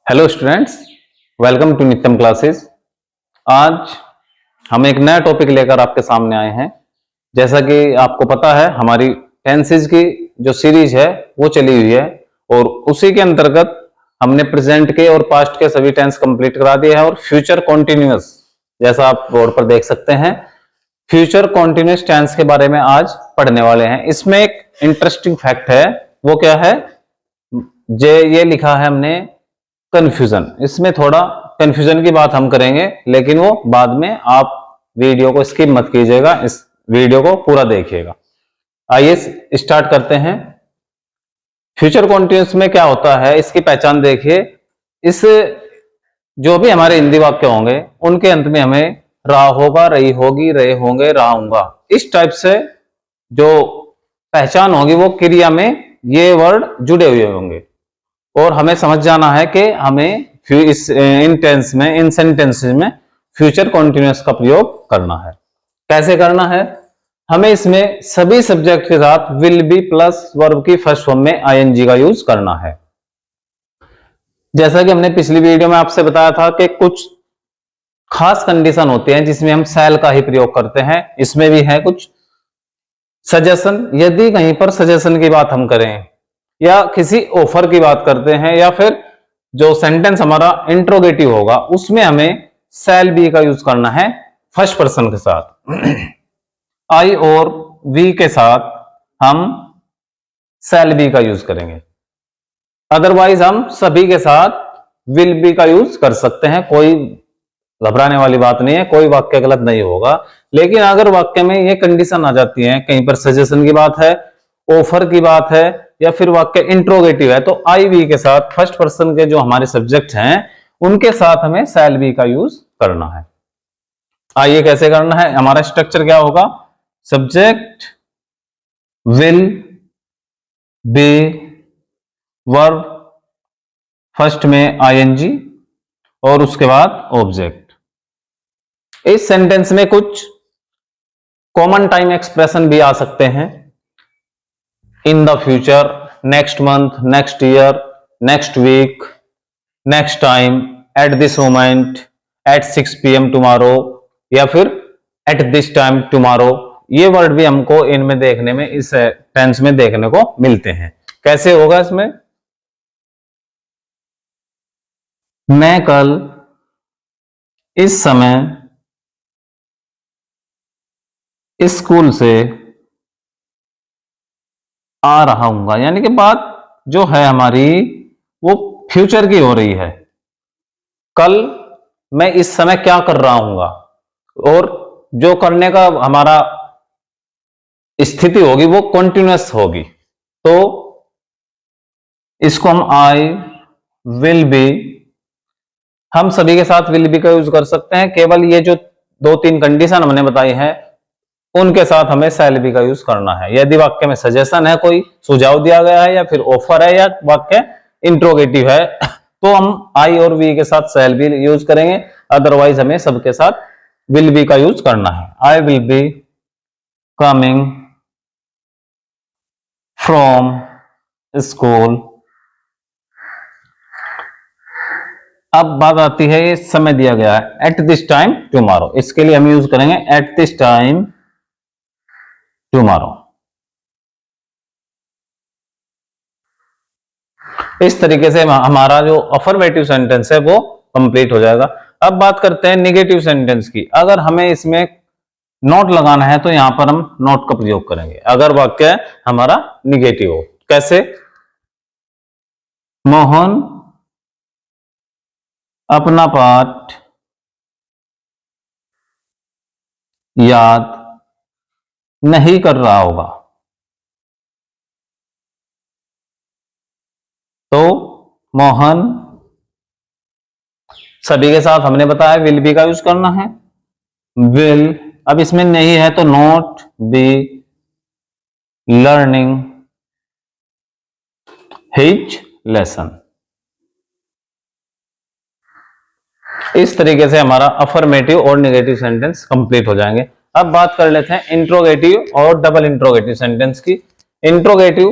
Hello students, welcome to नित्यम classes. आज हम एक नया टॉपिक लेकर आपके सामने आए हैं। जैसा कि आपको पता है, हमारी टेंसेज की जो सीरीज है वो चली हुई है और उसी के अंतर्गत हमने प्रेजेंट के और पास्ट के सभी टेंस कंप्लीट करा दिए हैं और फ्यूचर कॉन्टिन्यूअस, जैसा आप बोर्ड पर देख सकते हैं, फ्यूचर कॉन्टिन्यूअस टेंस के बारे में आज पढ़ने वाले हैं। इसमें एक इंटरेस्टिंग फैक्ट है, वो क्या है, ये लिखा है हमने कंफ्यूजन। इसमें थोड़ा कंफ्यूजन की बात हम करेंगे, लेकिन वो बाद में। आप वीडियो को स्किप मत कीजिएगा, इस वीडियो को पूरा देखिएगा। आइए स्टार्ट करते हैं। फ्यूचर कॉन्टिन्यूअस में क्या होता है, इसकी पहचान देखिए। इस जो भी हमारे हिंदी वाक्य होंगे उनके अंत में हमें रहा होगा, रही होगी, रहे होंगे, रहाऊंगा, इस टाइप से जो पहचान होगी वो क्रिया में ये वर्ड जुड़े हुए होंगे और हमें समझ जाना है कि हमें इन टेंस में, इन सेंटेंसेस में फ्यूचर कॉन्टिन्यूअस का प्रयोग करना है। कैसे करना है? हमें इसमें सभी सब्जेक्ट के साथ विल बी प्लस वर्ब की फर्स्ट फॉर्म में आईएनजी का यूज करना है। जैसा कि हमने पिछली वीडियो में आपसे बताया था कि कुछ खास कंडीशन होती हैं जिसमें हम शैल का ही प्रयोग करते हैं। इसमें भी है कुछ सजेशन। यदि कहीं पर सजेशन की बात हम करें या किसी ऑफर की बात करते हैं या फिर जो सेंटेंस हमारा इंट्रोगेटिव होगा उसमें हमें शैल बी का यूज करना है फर्स्ट पर्सन के साथ। आई और वी के साथ हम शैल बी का यूज करेंगे। अदरवाइज हम सभी के साथ विल बी का यूज कर सकते हैं। कोई घबराने वाली बात नहीं है, कोई वाक्य गलत नहीं होगा। लेकिन अगर वाक्य में ये कंडीशन आ जाती है, कहीं पर सजेशन की बात है, ऑफर की बात है या फिर वाक्य इंट्रोगेटिव है, तो आई वी के साथ फर्स्ट पर्सन के जो हमारे सब्जेक्ट हैं उनके साथ हमें शैल बी का यूज करना है। आइए कैसे करना है। हमारा स्ट्रक्चर क्या होगा? Subject, will be, verb, first में आईएनजी और उसके बाद ऑब्जेक्ट। इस सेंटेंस में कुछ कॉमन टाइम एक्सप्रेशन भी आ सकते हैं। In the future, next month, next year, next week, next time, at this moment, at 6 PM tomorrow या फिर एट दिस टाइम टुमारो। ये वर्ड भी हमको इनमें देखने में, इस टेंस में देखने को मिलते हैं। कैसे होगा इसमें? मैं कल इस समय स्कूल से आ रहा हूंगा, यानी कि बात जो है हमारी वो फ्यूचर की हो रही है। कल मैं इस समय क्या कर रहा हूंगा और जो करने का हमारा स्थिति होगी वो कॉन्टिन्यूअस होगी। तो इसको हम आई विल बी, हम सभी के साथ विल बी का यूज कर सकते हैं। केवल ये जो दो तीन कंडीशन हमने बताई हैं उनके साथ हमें शैल बी का यूज करना है। यदि वाक्य में सजेशन है, कोई सुझाव दिया गया है या फिर ऑफर है या वाक्य इंट्रोगेटिव है, तो हम आई और वी के साथ शैल बी यूज करेंगे। अदरवाइज हमें सबके साथ विल बी का यूज करना है। I will be coming from school. अब बात आती है, ये समय दिया गया है एट दिस टाइम टुमारो, इसके लिए हम यूज करेंगे एट दिस टाइम टुमारो। इस तरीके से हमारा जो अफर्मेटिव सेंटेंस है वो कंप्लीट हो जाएगा। अब बात करते हैं नेगेटिव सेंटेंस की। अगर हमें इसमें नोट लगाना है तो यहां पर हम नोट का प्रयोग करेंगे अगर वाक्य हमारा निगेटिव हो। कैसे? मोहन अपना पाठ याद नहीं कर रहा होगा, तो मोहन सभी के साथ हमने बताया विल बी का यूज करना है। विल, अब इसमें नहीं है तो not be learning his lesson. इस तरीके से हमारा अफर्मेटिव और नेगेटिव सेंटेंस कंप्लीट हो जाएंगे। अब बात कर लेते हैं इंट्रोगेटिव और डबल इंट्रोगेटिव सेंटेंस की। इंट्रोगेटिव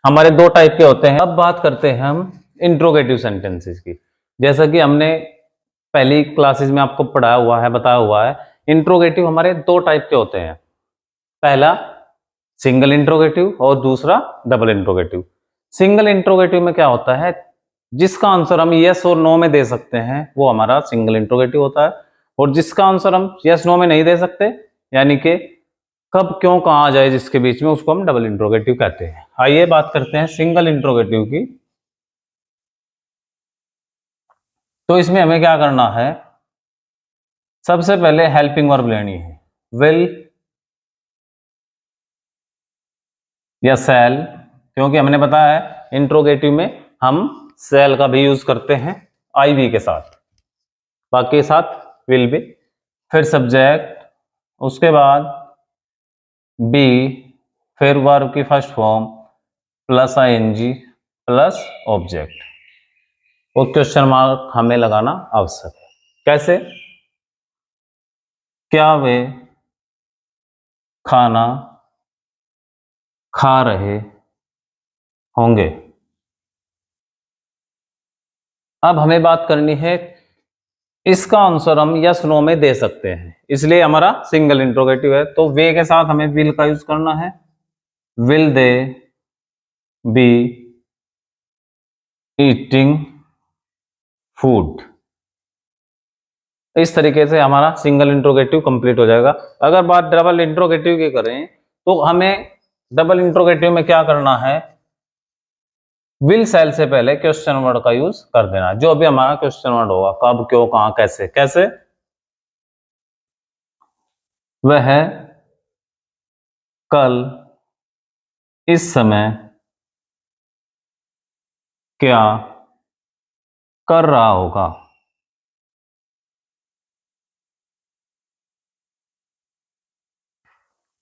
हमारे दो टाइप के होते हैं। अब बात करते हैं हम इंट्रोगेटिव सेंटेंसेस की। जैसा कि हमने पहली क्लासेस में आपको पढ़ाया हुआ है, बताया हुआ है, इंट्रोगेटिव हमारे दो टाइप के होते हैं। पहला सिंगल इंट्रोगेटिव और दूसरा डबल इंट्रोगेटिव। सिंगल इंट्रोगेटिव में क्या होता है, जिसका आंसर हम यस और नो में दे सकते हैं वो हमारा सिंगल इंट्रोगेटिव होता है, और जिसका आंसर हम यस नो में नहीं दे सकते, यानी कि कब क्यों कहाँ आ जाए जिसके बीच में, उसको हम डबल इंट्रोगेटिव कहते हैं। आइए बात करते हैं सिंगल इंट्रोगेटिव की। तो इसमें हमें क्या करना है, सबसे पहले हेल्पिंग वर्ब लेनी है, विल या सेल, क्योंकि हमने बताया है इंट्रोगेटिव में हम सेल का भी यूज करते हैं आईवी के साथ, बाकी के साथ विल भी। फिर सब्जेक्ट, उसके बाद बी, फिर वर्ब की first form plus ING plus object, और क्वेश्चन मार्क हमें लगाना आवश्यक है। कैसे, क्या वे खाना खा रहे होंगे। अब हमें बात करनी है, इसका आंसर हम यस नो में दे सकते हैं, इसलिए हमारा सिंगल इंट्रोगेटिव है। तो वे के साथ हमें विल का यूज करना है, will they be eating food. इस तरीके से हमारा सिंगल इंट्रोगेटिव कंप्लीट हो जाएगा। अगर बात डबल इंट्रोगेटिव की करें तो हमें डबल इंट्रोगेटिव में क्या करना है, विल सेल से पहले क्वेश्चन वर्ड का यूज कर देना, जो भी हमारा क्वेश्चन वर्ड होगा, कब क्यों कहां कैसे। कैसे, वह कल इस समय क्या कर रहा होगा।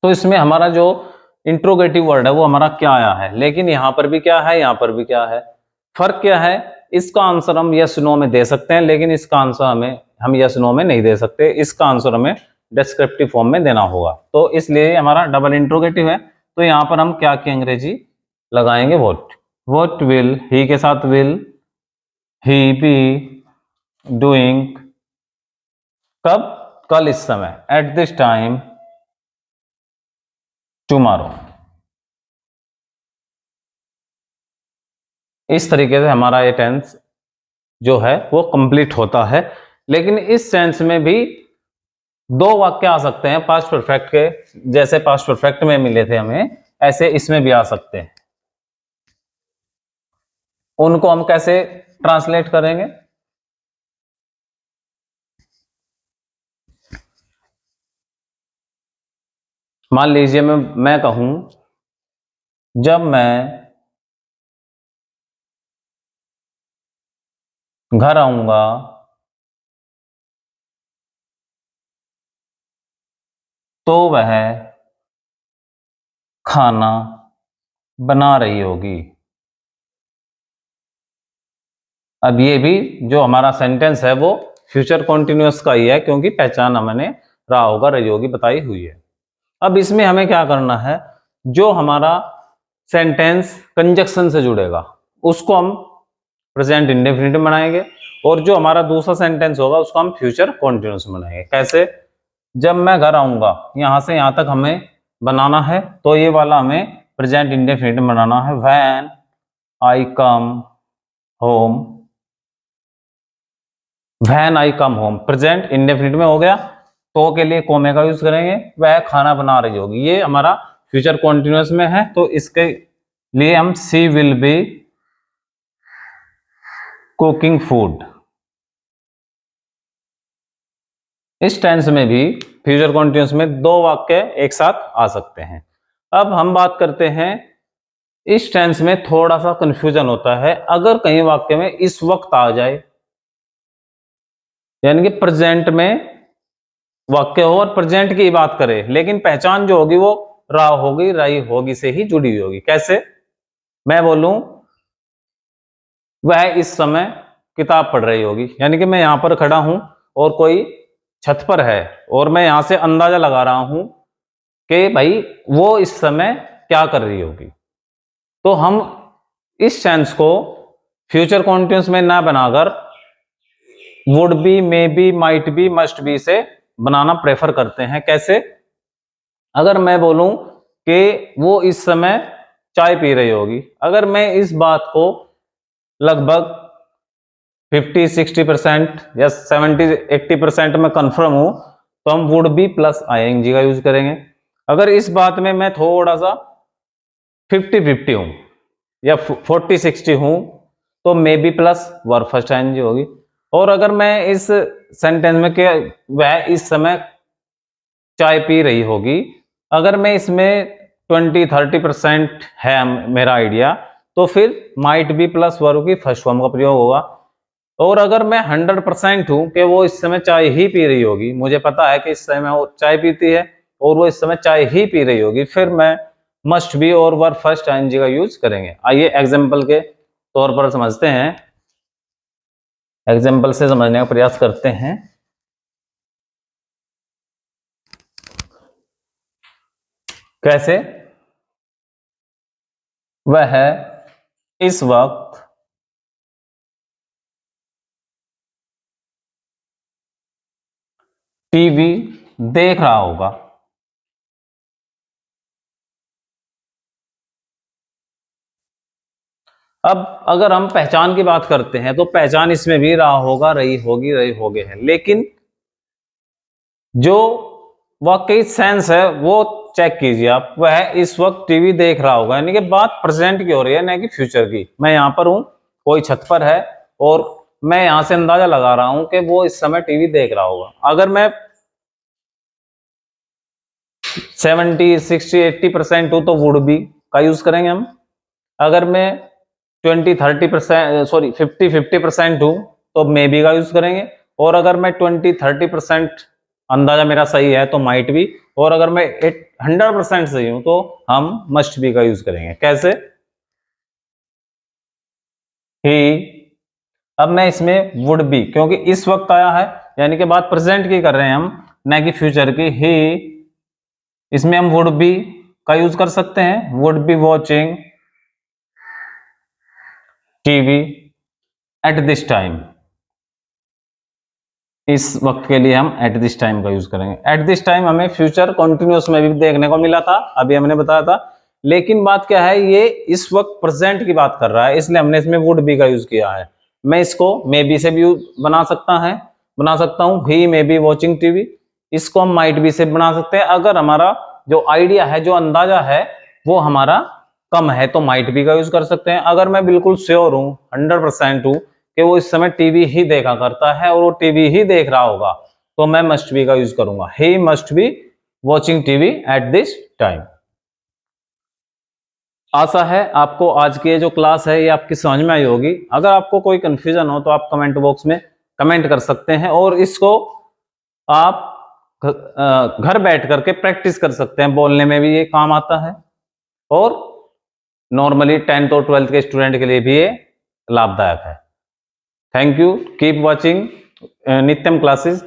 तो इसमें हमारा जो इंट्रोगेटिव वर्ड है वो हमारा क्या आया है, लेकिन यहां पर भी क्या है, यहां पर भी क्या है। फर्क क्या है, इसका आंसर हम यस नो में दे सकते हैं, लेकिन इसका आंसर हम यस नो में नहीं दे सकते, इसका आंसर हमें डिस्क्रिप्टिव फॉर्म में देना होगा। तो इसलिए हमारा डबल इंट्रोगेटिव है। तो यहां पर हम क्या की अंग्रेजी लगाएंगे, वॉट विल, ही के साथ विल, ही बी डूइंग, कब, कल इस समय, एट दिस टाइम टुमारो। इस तरीके से हमारा ये टेंस जो है वो कंप्लीट होता है। लेकिन इस टेंस में भी दो वाक्य आ सकते हैं पास्ट परफेक्ट के, जैसे पास्ट परफेक्ट में मिले थे हमें, ऐसे इसमें भी आ सकते हैं। उनको हम कैसे ट्रांसलेट करेंगे, मान लीजिए मैं कहूं, जब मैं घर आऊंगा तो वह खाना बना रही होगी। अब ये भी जो हमारा सेंटेंस है वो फ्यूचर कॉन्टिन्यूअस का ही है, क्योंकि पहचान हमने रहा होगा, रही होगी बताई हुई है। अब इसमें हमें क्या करना है, जो हमारा सेंटेंस कंजक्शन से जुड़ेगा उसको हम प्रेजेंट इंडेफिनिट बनाएंगे, और जो हमारा दूसरा सेंटेंस होगा उसको हम फ्यूचर कॉन्टिन्यूअस बनाएंगे। कैसे, जब मैं घर आऊंगा, यहां से यहां तक हमें बनाना है, तो ये वाला हमें प्रेजेंट इंडेफिनिट बनाना है। When I come home, when I come home present indefinite में हो गया, तो के लिए कोमे का यूज करेंगे, वह खाना बना रही होगी, ये हमारा फ्यूचर कॉन्टिन्यूअस में है, तो इसके लिए हम सी विल बी कुकिंग फूड। इस टेंस में भी फ्यूचर कॉन्टिन्यूअस में दो वाक्य एक साथ आ सकते हैं। अब हम बात करते हैं, इस टेंस में थोड़ा सा कंफ्यूजन होता है, अगर कहीं वाक्य में इस वक्त आ जाए, यानी कि प्रेजेंट में वाक्य हो और प्रेजेंट की बात करे, लेकिन पहचान जो होगी वो रहा होगी, रही होगी से ही जुड़ी हुई होगी। कैसे, मैं बोलूं वह इस समय किताब पढ़ रही होगी, यानी कि मैं यहां पर खड़ा हूं और कोई छत पर है, और मैं यहां से अंदाजा लगा रहा हूं कि भाई वो इस समय क्या कर रही होगी। तो हम इस टेंस को फ्यूचर कॉन्टिन्यूअस में ना बनाकर would be, may be, might be, must be से बनाना प्रेफर करते हैं। कैसे? अगर मैं बोलूं कि वो इस समय चाय पी रही होगी, अगर मैं इस बात को लगभग 50-60% या 70-80% में कंफर्म हूं, तो हम वुड बी प्लस आईएनजी का यूज करेंगे। अगर इस बात में मैं थोड़ा सा 50-50 हूं या 40-60 हूं, तो may be plus verb first ING होगी। और अगर मैं इस सेंटेंस में कि वह इस समय चाय पी रही होगी, अगर मैं इसमें 20-30% है मेरा आइडिया, तो फिर माइट बी प्लस वर्ब की फर्स्ट फॉर्म का प्रयोग होगा। और अगर मैं 100% हूं कि वो इस समय चाय ही पी रही होगी, मुझे पता है कि इस समय वो चाय पीती है और वो इस समय चाय ही पी रही होगी, फिर मैं मस्ट बी और वर्ब फर्स्ट आईएनजी का यूज करेंगे। आइए एग्जाम्पल के तौर पर समझते हैं, एग्जाम्पल से समझने का प्रयास करते हैं। कैसे? वह इस वक्त टीवी देख रहा होगा। अब अगर हम पहचान की बात करते हैं, तो पहचान इसमें भी रहा होगा, रही होगी, रहे होगे है, लेकिन जो वाकई सेंस है वो चेक कीजिए आप। वह इस वक्त टीवी देख रहा होगा, यानी कि बात प्रेजेंट की हो रही है, ना कि फ्यूचर की। मैं यहां पर हूं, कोई छत पर है और मैं यहां से अंदाजा लगा रहा हूं कि वो इस समय टीवी देख रहा होगा। अगर मैं 70-60-80% हूं, तो वुड बी का यूज करेंगे हम। अगर मैं 50-30% हूं, तो मे बी का यूज करेंगे। और अगर मैं 20-30% अंदाजा मेरा सही है, तो माइट बी। और अगर मैं 100% सही हूं, तो हम मस्ट बी का यूज करेंगे। कैसे? ही, अब मैं इसमें वुड बी, क्योंकि इस वक्त आया है, यानी कि बात प्रेजेंट की कर रहे हैं हम, ना कि फ्यूचर की। ही, इसमें हम वुड बी का यूज कर सकते हैं। Would be watching TV at this time. इस वक्त के लिए हम एट दिस टाइम का यूज करेंगे। एट दिस टाइम हमें फ्यूचर कॉन्टिन्यूस में भी देखने को मिला था, अभी हमने बताया था। लेकिन बात क्या है, ये इस वक्त प्रेजेंट की बात कर रहा है, इसलिए हमने इसमें वुड बी का यूज किया है। मैं इसको मे बी से भी बना सकता हूं। ही मे बी वॉचिंग टीवी, इसको हम माइट बी से बना सकते हैं। अगर हमारा जो आइडिया है, जो अंदाजा है, वो हमारा कम है, तो माइट बी का यूज कर सकते हैं। अगर मैं बिल्कुल श्योर हूं, 100% हूं कि वो इस समय टीवी ही देखा करता है और वो टीवी ही देख रहा होगा, तो मैं मस्ट बी का यूज करूंगा। He must be watching TV at this time. आशा है आपको आज की जो क्लास है ये आपकी समझ में आई होगी। अगर आपको कोई कंफ्यूजन हो, तो आप कमेंट बॉक्स में कमेंट कर सकते हैं और इसको आप घर बैठ करके प्रैक्टिस कर सकते हैं, बोलने में भी ये काम आता है और नॉर्मली 10th और 12th के स्टूडेंट के लिए भी ये लाभदायक है। थैंक यू, कीप वॉचिंग नित्यम क्लासेस।